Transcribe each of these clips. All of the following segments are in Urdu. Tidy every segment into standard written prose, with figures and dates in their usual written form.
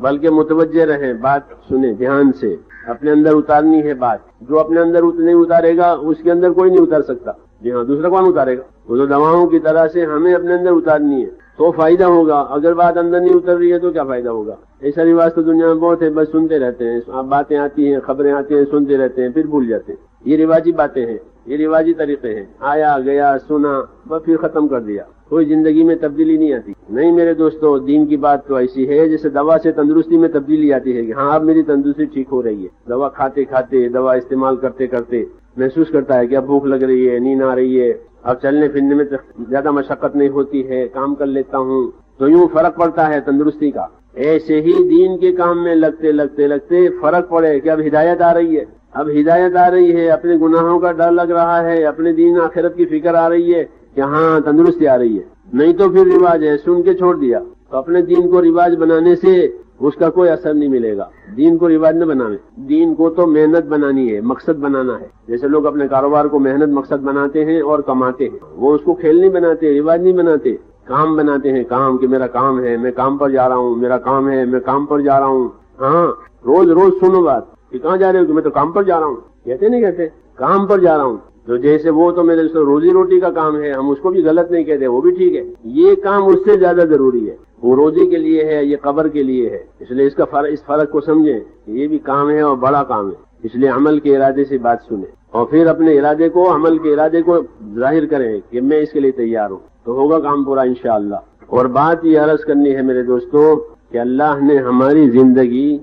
بلکہ متوجہ رہیں، بات سنیں دھیان سے، اپنے اندر اتارنی ہے بات. جو اپنے اندر نہیں اتارے گا اس کے اندر کوئی نہیں اتار سکتا. جی ہاں، دوسرا کون اتارے گا؟ وہ تو دواؤں کی طرح سے ہمیں اپنے اندر اتارنی ہے تو فائدہ ہوگا. اگر بات اندر نہیں اتر رہی ہے تو کیا فائدہ ہوگا؟ ایسا رواج تو دنیا میں بہت ہے، بس سنتے رہتے ہیں، باتیں آتی ہیں، خبریں آتی ہیں، سنتے رہتے ہیں، پھر بھول جاتے ہیں. یہ رواجی باتیں ہیں، یہ رواجی طریقے ہیں. آیا گیا سنا بس پھر ختم کر دیا، کوئی زندگی میں تبدیلی نہیں آتی. نہیں میرے دوستو، دین کی بات تو ایسی ہے جیسے دوا سے تندرستی میں تبدیلی آتی ہے کہ ہاں اب میری تندرستی ٹھیک ہو رہی ہے. دوا کھاتے کھاتے، دوا استعمال کرتے کرتے محسوس کرتا ہے کہ اب بھوک لگ رہی ہے، نیند آ رہی ہے، اب چلنے پھرنے میں زیادہ مشقت نہیں ہوتی ہے، کام کر لیتا ہوں، تو یوں فرق پڑتا ہے تندرستی کا. ایسے ہی دین کے کام میں لگتے لگتے لگتے فرق پڑے کہ اب ہدایت آ رہی ہے، اب ہدایت آ رہی ہے، اپنے گناہوں کا ڈر لگ رہا ہے، اپنے دین آخرت کی فکر آ رہی ہے کہ ہاں تندرستی آ رہی ہے. نہیں تو پھر رواج ہے، سن کے چھوڑ دیا. تو اپنے دین کو رواج بنانے سے اس کا کوئی اثر نہیں ملے گا. دین کو رواج نہ بناویں، دین کو تو محنت بنانی ہے، مقصد بنانا ہے. جیسے لوگ اپنے کاروبار کو محنت مقصد بناتے ہیں اور کماتے ہیں، وہ اس کو کھیل نہیں بناتے، رواج نہیں بناتے، کام بناتے ہیں. کام کہ میرا کام ہے، میں کام پر جا رہا ہوں، میرا کام ہے، میں کام پر جا رہا ہوں. ہاں روز روز سنو بات کہ کہاں جا رہے ہو؟ کہ میں تو کام پر جا رہا ہوں. کہتے نہیں کہتے کام پر جا رہا ہوں. تو جیسے وہ تو میرے روزی روٹی کا کام ہے، ہم اس کو بھی غلط نہیں کہتے، وہ بھی ٹھیک ہے. یہ کام اس سے زیادہ ضروری ہے، وہ روزی کے لیے ہے، یہ قبر کے لیے ہے. اس لیے اس فرق کو سمجھیں کہ یہ بھی کام ہے اور بڑا کام ہے. اس لیے عمل کے ارادے سے بات سنیں اور پھر اپنے ارادے کو، عمل کے ارادے کو ظاہر کریں کہ میں اس کے لیے تیار ہوں، تو ہوگا کام پورا انشاءاللہ. اور بات یہ عرض کرنی ہے میرے دوستوں کہ اللہ نے ہماری زندگی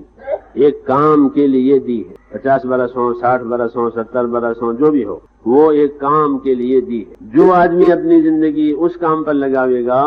ایک کام کے لیے دی ہے. 50 برس ہوں، 60 برس ہوں، 70 برس ہوں، جو بھی ہو، وہ ایک کام کے لیے دی ہے. جو آدمی اپنی زندگی اس کام پر لگاوے گا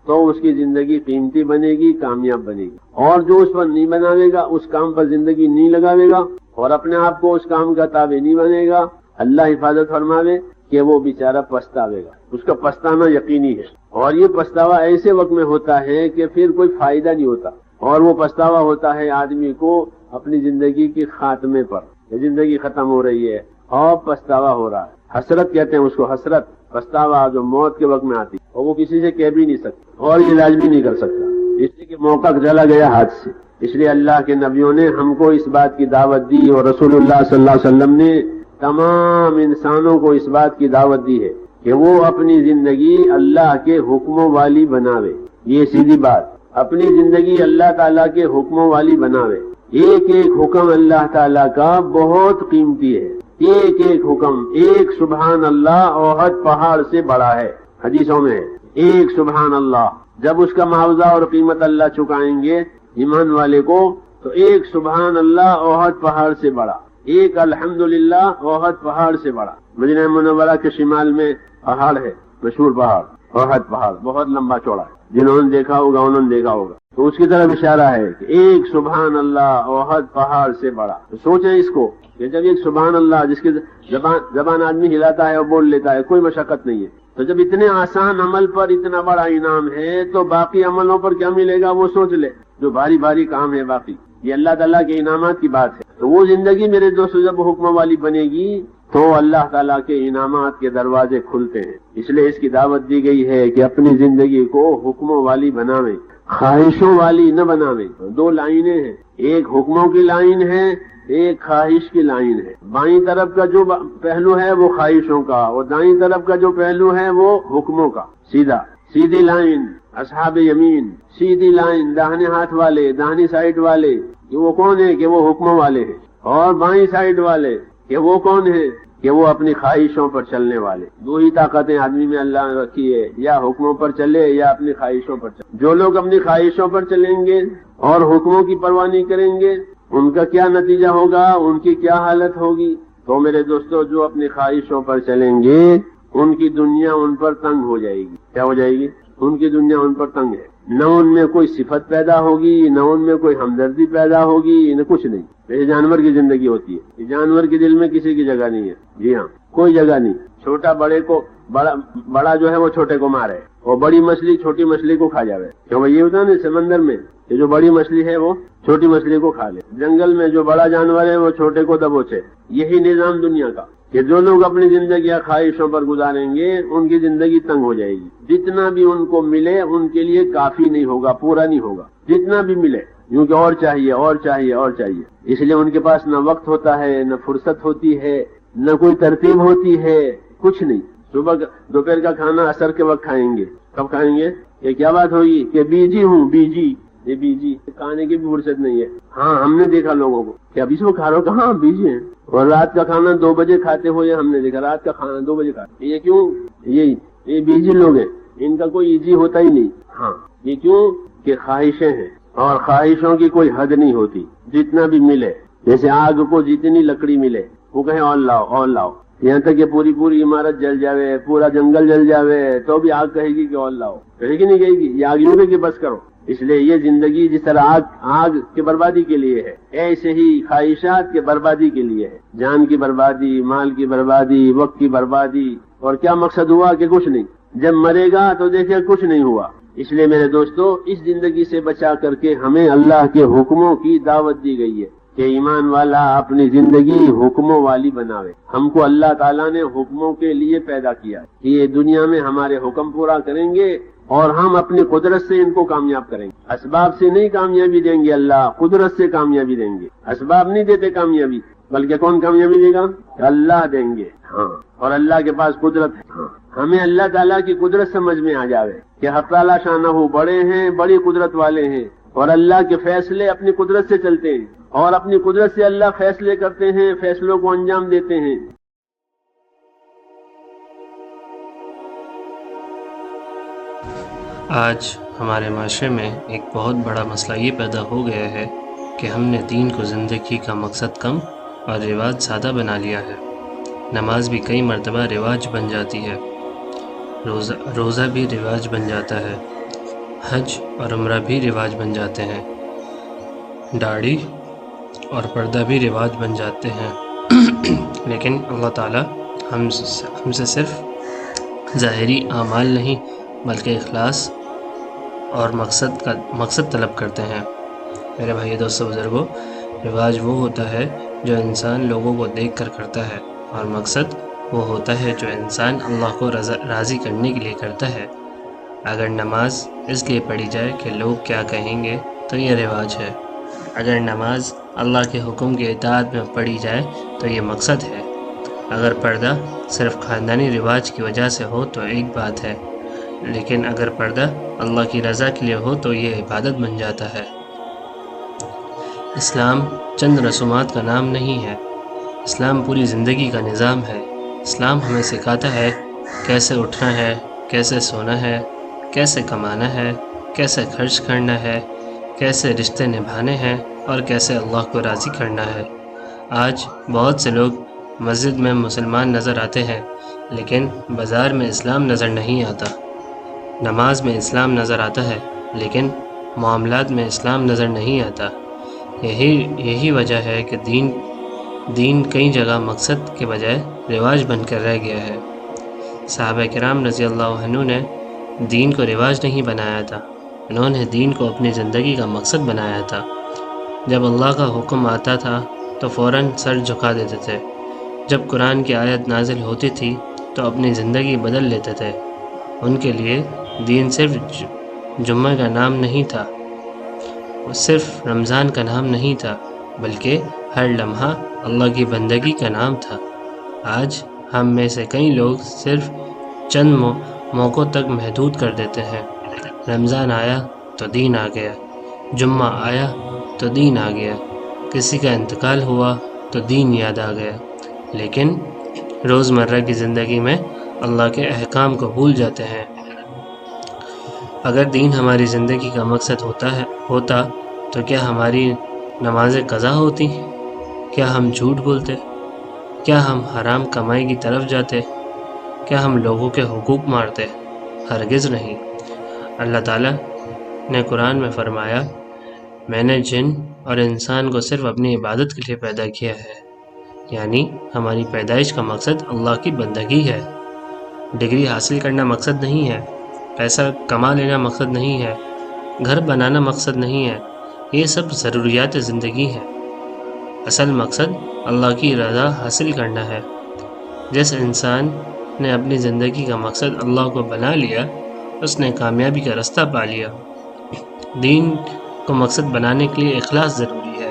تو اس کی زندگی قیمتی بنے گی، کامیاب بنے گی. اور جو اس پر نہیں بناوے گا، اس کام پر زندگی نہیں لگاوے گا اور اپنے آپ کو اس کام کا تابع نہیں بنے گا، اللہ حفاظت فرماوے کہ وہ بیچارہ پچھتاوے گا. اس کا پچھتانا یقینی ہے. اور یہ پچھتاوا ایسے وقت میں ہوتا ہے کہ پھر کوئی فائدہ نہیں ہوتا. اور وہ پچھتاوا ہوتا ہے آدمی کو اپنی زندگی کے خاتمے پر، زندگی ختم ہو رہی ہے اور پچھتاوا ہو رہا ہے. حسرت کہتے ہیں اس کو، حسرت، پچھتاوا جو موت کے وقت میں آتی اور وہ کسی سے کہہ بھی نہیں سکتا اور علاج بھی نہیں کر سکتا، اس لیے کہ موقع چلا گیا ہاتھ سے. اس لیے اللہ کے نبیوں نے ہم کو اس بات کی دعوت دی اور رسول اللہ صلی اللہ علیہ وسلم نے تمام انسانوں کو اس بات کی دعوت دی ہے کہ وہ اپنی زندگی اللہ کے حکموں والی بناوے. یہ سیدھی بات، اپنی زندگی اللہ تعالیٰ کے حکموں والی بناوے. ایک ایک حکم اللہ تعالیٰ کا بہت قیمتی ہے. ایک ایک حکم، ایک سبحان اللہ احد پہاڑ سے بڑا ہے. حدیثوں میں ہے ایک سبحان اللہ، جب اس کا معاوضہ اور قیمت اللہ چکائیں گے ایمان والے کو تو ایک سبحان اللہ احد پہاڑ سے بڑا، ایک الحمدللہ احد پہاڑ سے بڑا. مدینہ منورہ کے شمال میں پہاڑ ہے، مشہور پہاڑ احد پہاڑ، بہت لمبا چوڑا ہے. جنہوں نے دیکھا ہوگا انہوں نے دیکھا ہوگا. تو اس کی طرف اشارہ ہے کہ ایک سبحان اللہ احد پہاڑ سے بڑا. تو سوچیں اس کو کہ جب ایک سبحان اللہ جس کی زبان آدمی ہلاتا ہے اور بول لیتا ہے، کوئی مشقت نہیں ہے، تو جب اتنے آسان عمل پر اتنا بڑا انعام ہے تو باقی عملوں پر کیا ملے گا وہ سوچ لے. جو بھاری بھاری کام ہے باقی، یہ اللہ تعالیٰ کے انعامات کی بات ہے. تو وہ زندگی میرے دوستو جب حکم والی بنے گی تو اللہ تعالیٰ کے انعامات کے دروازے کھلتے ہیں. اس لیے اس کی دعوت دی گئی ہے کہ اپنی زندگی کو حکموں والی بناویں، خواہشوں والی نہ بناویں. دو لائنیں ہیں، ایک حکموں کی لائن ہے، ایک خواہش کی لائن ہے. بائیں طرف کا جو پہلو ہے وہ خواہشوں کا اور دائیں طرف کا جو پہلو ہے وہ حکموں کا. سیدھی لائن اصحاب یمین، سیدھی لائن داہنے ہاتھ والے، داہنی سائیڈ والے کہ وہ کون ہے کہ وہ حکموں والے ہیں، اور بائیں سائیڈ والے کہ وہ کون ہے کہ وہ اپنی خواہشوں پر چلنے والے. دو ہی طاقتیں آدمی میں اللہ نے رکھی ہے، یا حکموں پر چلے یا اپنی خواہشوں پر چلے. جو لوگ اپنی خواہشوں پر چلیں گے اور حکموں کی پرواہ نہیں کریں گے، ان کا کیا نتیجہ ہوگا، ان کی کیا حالت ہوگی. تو میرے دوستو جو اپنی خواہشوں پر چلیں گے ان کی دنیا ان پر تنگ ہو جائے گی. کیا ہو جائے گی؟ ان کی دنیا ان پر تنگ ہے. نہ ان میں کوئی صفت پیدا ہوگی، نہ ان میں کوئی ہمدردی پیدا ہوگی، نہ کچھ نہیں. جیسے جانور کی زندگی ہوتی ہے، جانور کے دل میں کسی کی جگہ نہیں ہے. جی ہاں، کوئی جگہ نہیں. چھوٹا بڑے کو، بڑا جو ہے وہ چھوٹے کو مارے اور بڑی مچھلی چھوٹی مچھلی کو کھا جائے. کیوں یہ ہوتا ہے نا سمندر میں کہ جو بڑی مچھلی ہے وہ چھوٹی مچھلی کو کھا لے. جنگل میں جو بڑا جانور ہے وہ چھوٹے کو دبوچے. یہی نظام دنیا کا کہ جو لوگ اپنی زندگی خواہشوں پر گزاریں گے ان کی زندگی تنگ ہو جائے گی. جتنا بھی ان کو ملے ان کے لیے کافی نہیں ہوگا، پورا نہیں ہوگا. جتنا بھی ملے یوں کہ اور چاہیے اور چاہیے اور چاہیے. اس لیے ان کے پاس نہ وقت ہوتا ہے، نہ فرصت ہوتی ہے، نہ کوئی ترتیب ہوتی ہے، کچھ نہیں. صبح دوپہر کا کھانا عصر کے وقت کھائیں گے. کب کھائیں گے؟ یہ کیا بات ہوگی کہ بیجی ہوں بیجی، یہ بیجی کھانے کی بھی فرصت نہیں ہے. ہاں ہم نے دیکھا لوگوں کو کہ ابھی سے وہ کھا رہے ہو، کہاں بیجی ہیں. اور رات کا کھانا 2 بجے کھاتے ہو، یہ ہم نے دیکھا رات کا کھانا 2 بجے کھاتے. یہ کیوں؟ یہ بیجی لوگ ہیں، ان کا کوئی ایزی ہوتا ہی نہیں. ہاں یہ کیوں کہ خواہشیں ہیں، اور خواہشوں کی کوئی حد نہیں ہوتی. جتنا بھی ملے، جیسے آگ کو جتنی لکڑی ملے وہ کہیں اور لاؤ اور لاؤ، یہاں تک کہ پوری عمارت جل جاوے، پورا جنگل جل جاوے تو بھی آگ کہے گی کہ اور لاؤ. کہے گی نہیں کہے گی؟ یہ آگ یوں کہ بس کرو. اس لیے یہ زندگی جس طرح آگ کی بربادی کے لیے ہے، ایسے ہی خواہشات کے بربادی کے لیے ہے. جان کی بربادی، مال کی بربادی، وقت کی بربادی. اور کیا مقصد ہوا کہ کچھ نہیں. جب مرے گا تو دیکھے کچھ نہیں ہوا. اس لیے میرے دوستو، اس زندگی سے بچا کر کے ہمیں اللہ کے حکموں کی دعوت دی گئی ہے کہ ایمان والا اپنی زندگی حکموں والی بناوے. ہم کو اللہ تعالیٰ نے حکموں کے لیے پیدا کیا ہے کہ یہ دنیا میں ہمارے حکم پورا کریں گے اور ہم اپنی قدرت سے ان کو کامیاب کریں گے. اسباب سے نہیں کامیابی دیں گے، اللہ قدرت سے کامیابی دیں گے. اسباب نہیں دیتے کامیابی، بلکہ کون کامیابی دے گا؟ اللہ دیں گے. ہاں، اور اللہ کے پاس قدرت ہے. ہاں، ہمیں اللہ تعالیٰ کی قدرت سمجھ میں آ جاوے کہ حق تعالیٰ شانہ بڑے ہیں، بڑی قدرت والے ہیں، اور اللہ کے فیصلے اپنی قدرت سے چلتے ہیں، اور اپنی قدرت سے اللہ فیصلے کرتے ہیں، فیصلوں کو انجام دیتے ہیں. آج ہمارے معاشرے میں ایک بہت بڑا مسئلہ یہ پیدا ہو گیا ہے کہ ہم نے دین کو زندگی کا مقصد کم اور رواج سادہ بنا لیا ہے. نماز بھی کئی مرتبہ رواج بن جاتی ہے، روزہ بھی رواج بن جاتا ہے، حج اور عمرہ بھی رواج بن جاتے ہیں، داڑھی اور پردہ بھی رواج بن جاتے ہیں. لیکن اللہ تعالیٰ ہم سے صرف ظاہری اعمال نہیں بلکہ اخلاص اور مقصد طلب کرتے ہیں. میرے بھائی دوستو بزرگوں، رواج وہ ہوتا ہے جو انسان لوگوں کو دیکھ کر کرتا ہے، اور مقصد وہ ہوتا ہے جو انسان اللہ کو راضی کرنے کے لیے کرتا ہے. اگر نماز اس لیے پڑھی جائے کہ لوگ کیا کہیں گے تو یہ رواج ہے. اگر نماز اللہ کے حکم کی اطاعت میں پڑھی جائے تو یہ مقصد ہے. اگر پردہ صرف خاندانی رواج کی وجہ سے ہو تو ایک بات ہے، لیکن اگر پردہ اللہ کی رضا کے لیے ہو تو یہ عبادت بن جاتا ہے. اسلام چند رسومات کا نام نہیں ہے، اسلام پوری زندگی کا نظام ہے. اسلام ہمیں سکھاتا ہے کیسے اٹھنا ہے، کیسے سونا ہے، کیسے کمانا ہے، کیسے خرچ کرنا ہے، کیسے رشتے نبھانے ہیں، اور کیسے اللہ کو راضی کرنا ہے. آج بہت سے لوگ مسجد میں مسلمان نظر آتے ہیں لیکن بازار میں اسلام نظر نہیں آتا. نماز میں اسلام نظر آتا ہے لیکن معاملات میں اسلام نظر نہیں آتا. یہی وجہ ہے کہ دین کئی جگہ مقصد کے بجائے رواج بن کر رہ گیا ہے. صحابہ کرام رضی اللہ عنہ نے دین کو رواج نہیں بنایا تھا، انہوں نے دین کو اپنی زندگی کا مقصد بنایا تھا. جب اللہ کا حکم آتا تھا تو فوراً سر جھکا دیتے تھے. جب قرآن کی آیت نازل ہوتی تھی تو اپنی زندگی بدل لیتے تھے. ان کے لیے دین صرف جمعہ کا نام نہیں تھا، صرف رمضان کا نام نہیں تھا، بلکہ ہر لمحہ اللہ کی بندگی کا نام تھا. آج ہم میں سے کئی لوگ صرف چند موقعوں تک محدود کر دیتے ہیں. رمضان آیا تو دین آ گیا، جمعہ آیا تو دین آ گیا، کسی کا انتقال ہوا تو دین یاد آ گیا. لیکن روزمرہ کی زندگی میں اللہ کے احکام کو بھول جاتے ہیں. اگر دین ہماری زندگی کا مقصد ہوتا تو کیا ہماری نمازیں قضا ہوتی؟ کیا ہم جھوٹ بولتے؟ کیا ہم حرام کمائی کی طرف جاتے؟ کیا ہم لوگوں کے حقوق مارتے؟ ہرگز نہیں. اللہ تعالیٰ نے قرآن میں فرمایا، میں نے جن اور انسان کو صرف اپنی عبادت کے لیے پیدا کیا ہے. یعنی ہماری پیدائش کا مقصد اللہ کی بندگی ہے. ڈگری حاصل کرنا مقصد نہیں ہے، پیسہ کما لینا مقصد نہیں ہے، گھر بنانا مقصد نہیں ہے. یہ سب ضروریات زندگی ہیں. اصل مقصد اللہ کی رضا حاصل کرنا ہے. جس انسان نے اپنی زندگی کا مقصد اللہ کو بنا لیا، اس نے کامیابی کا راستہ پا لیا. کو مقصد بنانے کے لیے اخلاص ضروری ہے۔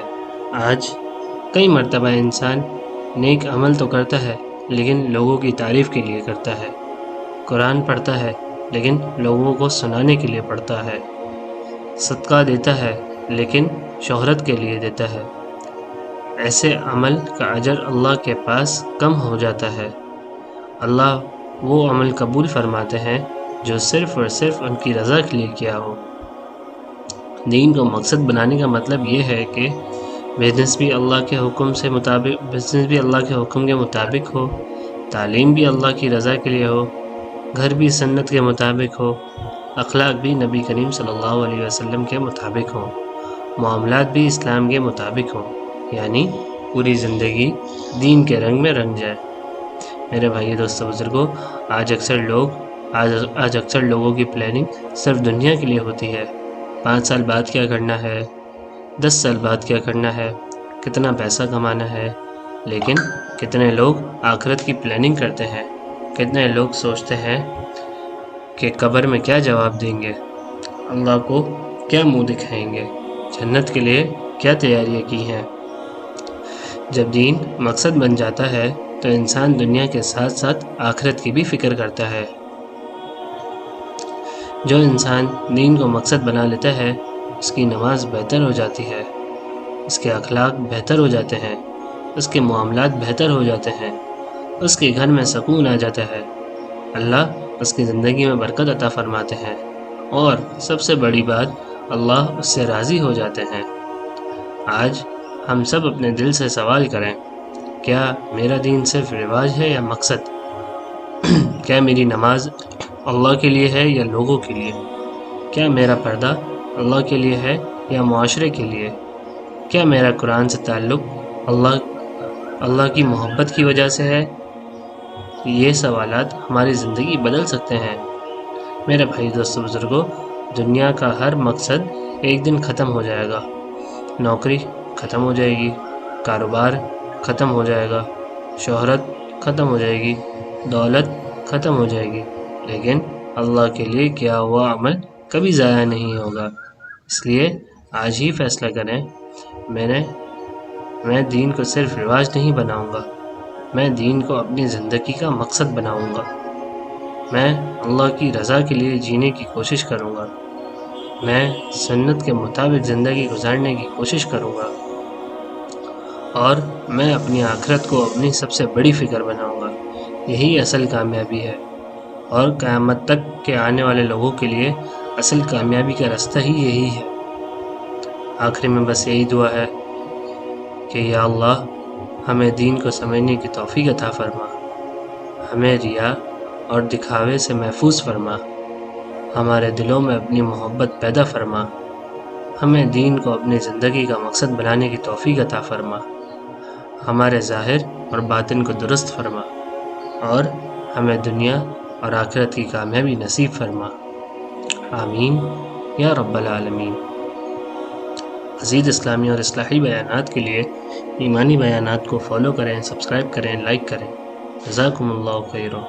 آج کئی مرتبہ انسان نیک عمل تو کرتا ہے لیکن لوگوں کی تعریف کے لیے کرتا ہے، قرآن پڑھتا ہے لیکن لوگوں کو سنانے کے لیے پڑھتا ہے، صدقہ دیتا ہے لیکن شہرت کے لیے دیتا ہے۔ ایسے عمل کا اجر اللہ کے پاس کم ہو جاتا ہے۔ اللہ وہ عمل قبول فرماتے ہیں جو صرف اور صرف ان کی رضا کے لیے کیا ہو۔ دین کو مقصد بنانے کا مطلب یہ ہے کہ بزنس بھی اللہ کے حکم کے مطابق ہو، تعلیم بھی اللہ کی رضا کے لیے ہو، گھر بھی سنت کے مطابق ہو، اخلاق بھی نبی کریم صلی اللہ علیہ وسلم کے مطابق ہو، معاملات بھی اسلام کے مطابق ہوں، یعنی پوری زندگی دین کے رنگ میں رنگ جائے۔ میرے بھائی دوستو بزرگوں، آج اکثر لوگوں کی پلاننگ صرف دنیا کے لیے ہوتی ہے۔ 5 سال بعد کیا کرنا ہے، 10 سال بعد کیا کرنا ہے، کتنا پیسہ کمانا ہے، لیکن کتنے لوگ آخرت کی پلاننگ کرتے ہیں؟ کتنے لوگ سوچتے ہیں کہ قبر میں کیا جواب دیں گے، اللہ کو کیا منہ دکھائیں گے، جنت کے لیے کیا تیاریاں کی ہیں؟ جب دین مقصد بن جاتا ہے تو انسان دنیا کے ساتھ ساتھ آخرت کی بھی فکر کرتا ہے۔ جو انسان دین کو مقصد بنا لیتا ہے اس کی نماز بہتر ہو جاتی ہے، اس کے اخلاق بہتر ہو جاتے ہیں، اس کے معاملات بہتر ہو جاتے ہیں، اس کے گھر میں سکون آ جاتا ہے، اللہ اس کی زندگی میں برکت عطا فرماتے ہیں، اور سب سے بڑی بات اللہ اس سے راضی ہو جاتے ہیں۔ آج ہم سب اپنے دل سے سوال کریں، کیا میرا دین صرف رواج ہے یا مقصد؟ کیا میری نماز اللہ کے لیے ہے یا لوگوں کے لیے؟ کیا میرا پردہ اللہ کے لیے ہے یا معاشرے کے لیے؟ کیا میرا قرآن سے تعلق اللہ کی محبت کی وجہ سے ہے؟ یہ سوالات ہماری زندگی بدل سکتے ہیں۔ میرے بھائی دوستو بزرگوں، دنیا کا ہر مقصد ایک دن ختم ہو جائے گا۔ نوکری ختم ہو جائے گی، کاروبار ختم ہو جائے گا، شہرت ختم ہو جائے گی، دولت ختم ہو جائے گی، لیکن اللہ کے لیے کیا ہوا عمل کبھی ضائع نہیں ہوگا۔ اس لیے آج ہی فیصلہ کریں، میں دین کو صرف رواج نہیں بناؤں گا، میں دین کو اپنی زندگی کا مقصد بناؤں گا، میں اللہ کی رضا کے لیے جینے کی کوشش کروں گا، میں سنت کے مطابق زندگی گزارنے کی کوشش کروں گا، اور میں اپنی آخرت کو اپنی سب سے بڑی فکر بناؤں گا۔ یہی اصل کامیابی ہے، اور قیامت تک کے آنے والے لوگوں کے لیے اصل کامیابی کا راستہ ہی یہی ہے۔ آخر میں بس یہی دعا ہے کہ یا اللہ ہمیں دین کو سمجھنے کی توفیق عطا فرما، ہمیں ریا اور دکھاوے سے محفوظ فرما، ہمارے دلوں میں اپنی محبت پیدا فرما، ہمیں دین کو اپنی زندگی کا مقصد بنانے کی توفیق عطا فرما، ہمارے ظاہر اور باطن کو درست فرما، اور ہمیں دنیا اور آخرت کی کامیابی نصیب فرما۔ آمین یا رب العالمین۔ مزید اسلامی اور اصلاحی بیانات کے لیے ایمانی بیانات کو فالو کریں، سبسکرائب کریں، لائک کریں۔ جزاکم اللہ خیرا۔